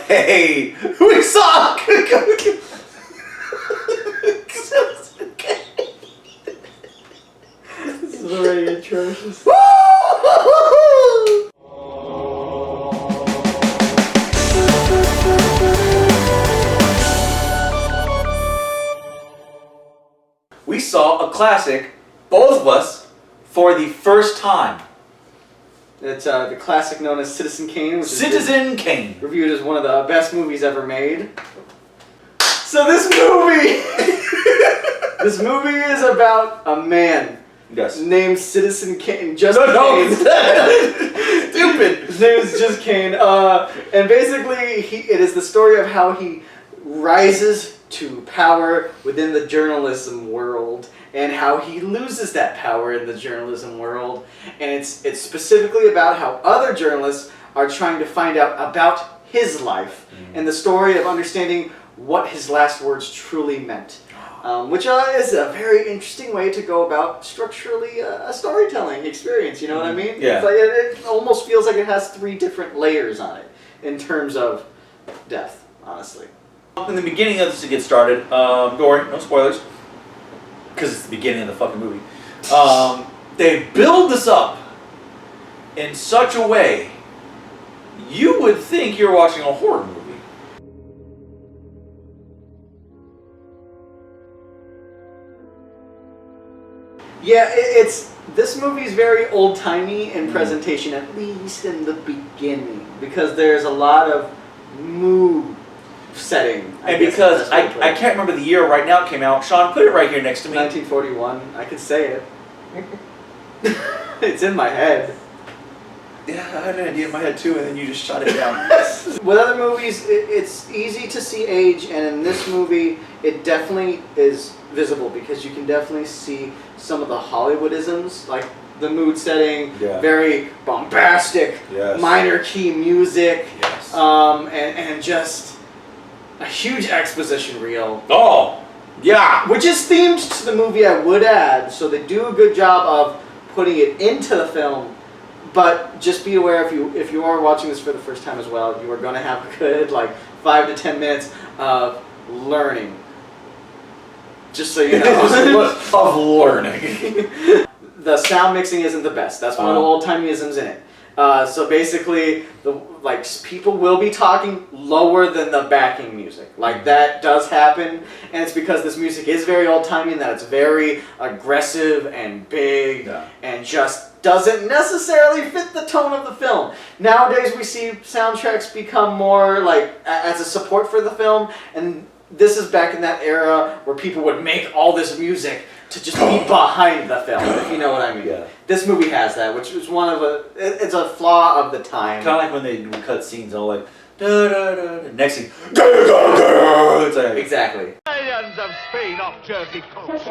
Hey, we saw. This is already atrocious. We saw a classic, both of us, for the first time. It's the classic known as Citizen Kane, which Citizen Kane. is reviewed as one of the best movies ever made. So this movie, this movie is about a man named Citizen Kane. Just Kane. Stupid. His name is just Kane. And basically, it is the story of how he rises to power within the journalism world, and how he loses that power in the journalism world. And it's specifically about how other journalists are trying to find out about his life and the story of understanding what his last words truly meant. Which is a very interesting way to go about structurally a storytelling experience, you know what I mean? Yeah. It's like, it almost feels like it has 3 different layers on it in terms of depth, honestly. In the beginning of this to get started, don't worry, no spoilers, because it's the beginning of the fucking movie. They build this up in such a way you would think you're watching a horror movie. Yeah, this movie is very old-timey in presentation, at least in the beginning, because there's a lot of mood setting. And because I can't remember the year right now it came out. Sean, put it right here next to me. 1941. I could say it. It's in my head. Yeah, I had an idea in my head too, and then you just shut it down. With other movies, it's easy to see age, and in this movie, it definitely is visible because you can definitely see some of the Hollywoodisms, like the mood setting, very bombastic, minor key music, and just a huge exposition reel. Oh, yeah. Which is themed to the movie, I would add, so they do a good job of putting it into the film. But just be aware, if you are watching this for the first time as well, you are going to have a good 5 to 10 minutes of learning. Just so you know. Of learning. The sound mixing isn't the best. That's one of the old-timeyisms in it. So basically, people will be talking lower than the backing music. That does happen, and it's because this music is very old-timey and that it's very aggressive and big and just doesn't necessarily fit the tone of the film. Nowadays, we see soundtracks become more as a support for the film, and this is back in that era where people would make all this music to just be behind the film, if you know what I mean. Yeah. This movie has that, which is it's a flaw of the time. Kind of like when they do cut scenes, all da da da. Next scene, da da da. It's like exactly. Millions of Spain off Jersey coast.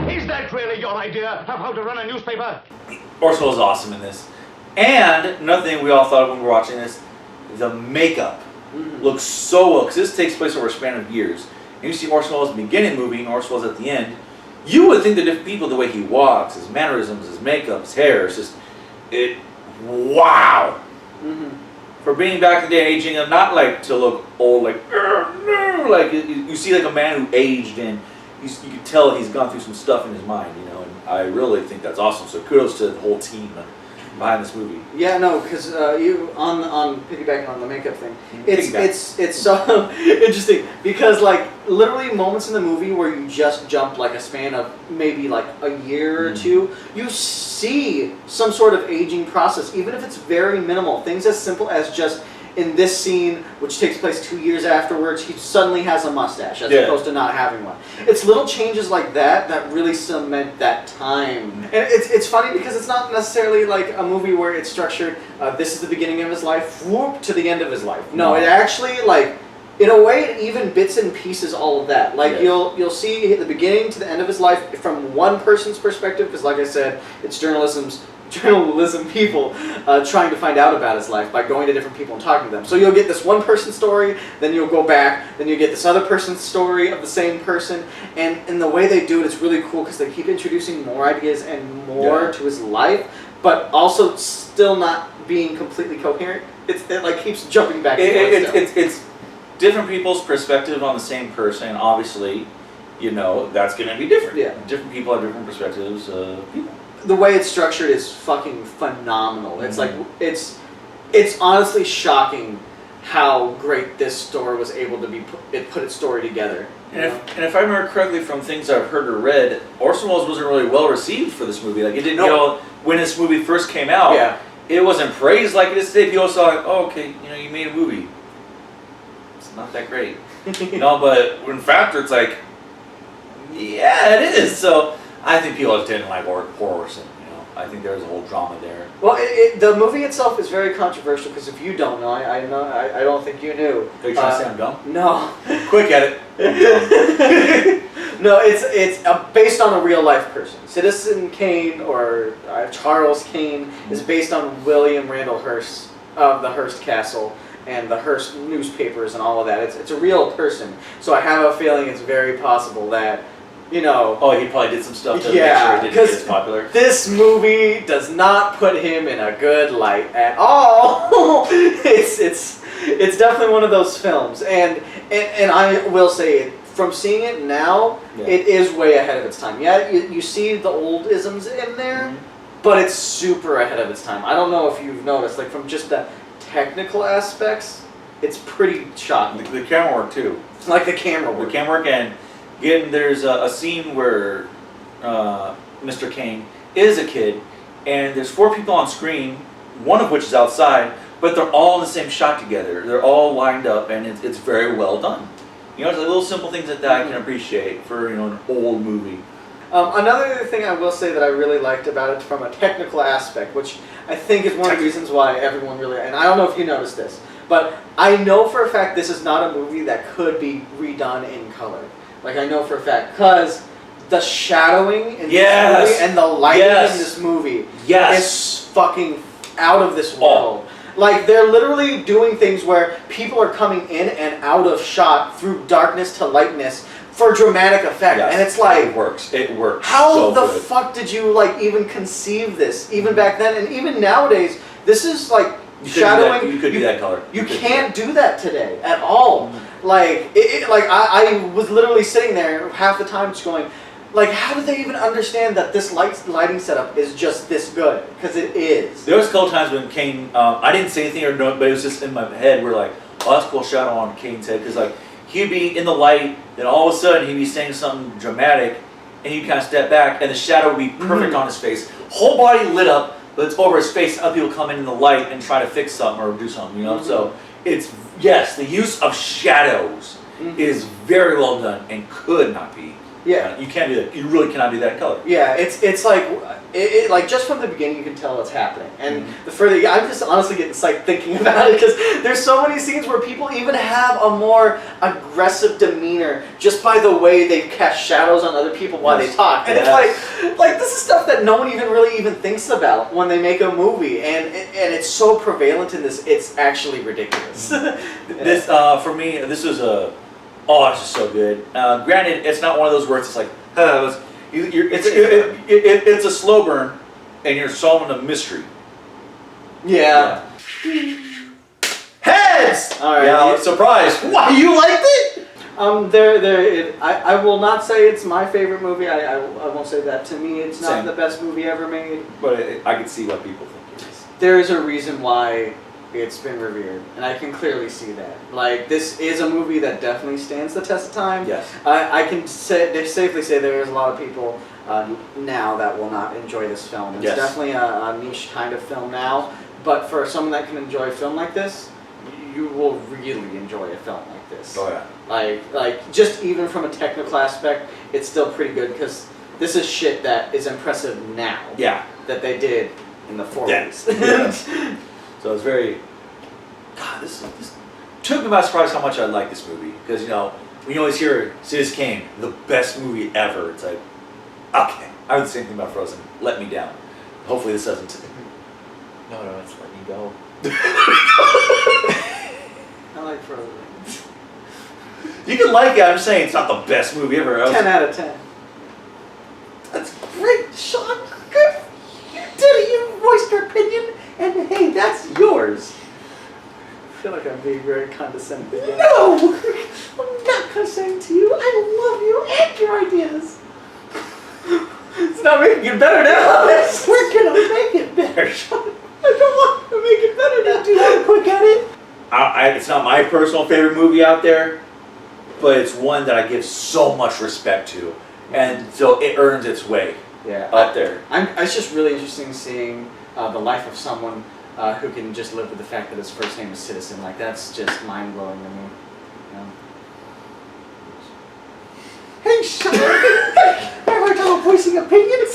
Is that really your idea of how to run a newspaper? Orson Welles is awesome in this, and another thing we all thought of when we were watching this, the makeup looks so well because this takes place over a span of years. And you see Orson Welles at the beginning of the movie and Orson Welles at the end. You would think they're different people, the way he walks, his mannerisms, his makeup, his hair. It's just, wow. For being back in the day, aging him, not to look old, you see a man who aged and you can tell he's gone through some stuff in his mind, and I really think that's awesome. So kudos to the whole team behind this movie. Yeah, no, because you on piggybacking on the makeup thing, it's so interesting because literally moments in the movie where you just jump a span of maybe a year or two, you see some sort of aging process, even if it's very minimal. Things as simple as just in this scene, which takes place 2 years afterwards, he suddenly has a mustache as opposed to not having one. It's little changes like that that really cement that time. And it's funny because it's not necessarily a movie where it's structured, this is the beginning of his life, whoop, to the end of his life. No, it actually, in a way, it even bits and pieces all of that. You'll see the beginning to the end of his life from one person's perspective, because like I said, it's journalism people trying to find out about his life by going to different people and talking to them. So you'll get this one person's story, then you'll go back, then you get this other person's story of the same person, and in the way they do it, it's really cool because they keep introducing more ideas and more to his life, but also still not being completely coherent. it like keeps jumping back. It's different people's perspective on the same person. Obviously, that's going to be different. Yeah. Different people have different perspectives of people. The way it's structured is fucking phenomenal. It's like it's honestly shocking how great this story was able to be put its story together. And if I remember correctly from things I've heard or read, Orson Welles wasn't really well received for this movie. Like it didn't go when this movie first came out. Yeah. It wasn't praised like it is today. People saw like, oh, okay, you made a movie. It's not that great. But in fact, it's like, yeah, it is. So I think people just didn't like poor Orson. I think there was a whole drama there. Well, the movie itself is very controversial because if you don't know, I don't think you knew. Are you trying to say I'm dumb? No. Quick at it. No, it's based on a real life person. Citizen Kane or Charles Kane is based on William Randall Hearst of the Hearst Castle and the Hearst newspapers and all of that. It's a real person. So I have a feeling it's very possible that. Oh, he probably did some stuff to make sure he didn't get as popular. This movie does not put him in a good light at all. It's definitely one of those films, and I will say, from seeing it now, it is way ahead of its time. Yeah, you see the old isms in there, but it's super ahead of its time. I don't know if you've noticed, like from just the technical aspects, it's pretty shocking. The camera work too. Like the camera work. The camera work and. Again, there's a scene where Mr. Kane is a kid, and there's 4 people on screen, one of which is outside, but they're all in the same shot together. They're all lined up, and it's very well done. It's like little simple things like that I can appreciate for an old movie. Another thing I will say that I really liked about it from a technical aspect, which I think is one of the reasons why everyone really, and I don't know if you noticed this, but I know for a fact this is not a movie that could be redone in color. Like I know for a fact, because the shadowing in this movie and the lighting in this movie is fucking out of this world. Like they're literally doing things where people are coming in and out of shot through darkness to lightness for dramatic effect, and it's like it works. It works. How the fuck did you even conceive this? Even back then, and even nowadays, this is like. Shadowing. You could do that color. You can't do that today at all. Like I was literally sitting there half the time just going, like, how did they even understand that this lighting setup is just this good? Because it is. There was a couple times when Kane, I didn't say anything or no, but it was just in my head. We're like, oh, that's a cool shadow on Kane's head because like he'd be in the light, then all of a sudden he'd be saying something dramatic, and he'd kind of step back, and the shadow would be perfect on his face, whole body lit up. But it's over his face, other people come in the light and try to fix something or do something, So it's, the use of shadows is very well done and could not be. Yeah. You can't do that. You really cannot do that in color. Yeah, it's like just from the beginning you can tell it's happening. And the further, I'm just honestly getting psyched thinking about it because there's so many scenes where people even have a more aggressive demeanor just by the way they cast shadows on other people while they talk. And it's like this is stuff that no one even thinks about when they make a movie. And it's so prevalent in this, it's actually ridiculous. This, for me, this was it's just so good. Granted, it's not one of those words. It's like, it's a slow burn, and you're solving a mystery. Yeah. Heads. All right. Yeah, surprise. Why you liked it? I will not say it's my favorite movie. I won't say that. To me, it's not the best movie ever made. But I can see what people think it is. There is a reason why it's been revered, and I can clearly see that. Like, this is a movie that definitely stands the test of time. Yes. I can safely say there is a lot of people now that will not enjoy this film. It's definitely a niche kind of film now, but for someone that can enjoy a film like this, you will really enjoy a film like this. Oh yeah. Like just even from a technical aspect, it's still pretty good because this is shit that is impressive now. Yeah. That they did in the 40s. Yeah. So it's very. God, this took me by surprise how much I like this movie because when you always hear Citizen Kane, the best movie ever. It's like, okay, I heard the same thing about Frozen. Let me down. Hopefully this doesn't. No, it's Let Me Go. I like Frozen. You can like it. I'm just saying it's not the best movie ever. 10 out of 10. That's great, Sean. Good. You did it. You voiced your opinion, and hey, that's yours. feel like I'm being very condescending again. No! I'm not condescending to you. I love you and your ideas. It's not making it better now. We're gonna make it better. Shut up. I don't want to make it better now. Do you want a quick edit? It's not my personal favorite movie out there, but it's one that I give so much respect to, and so it earns its way up there. It's just really interesting seeing the life of someone who can just live with the fact that his first name is Citizen. Like, that's just mind blowing to me. You know? Hey, shut up! I'm voicing opinions.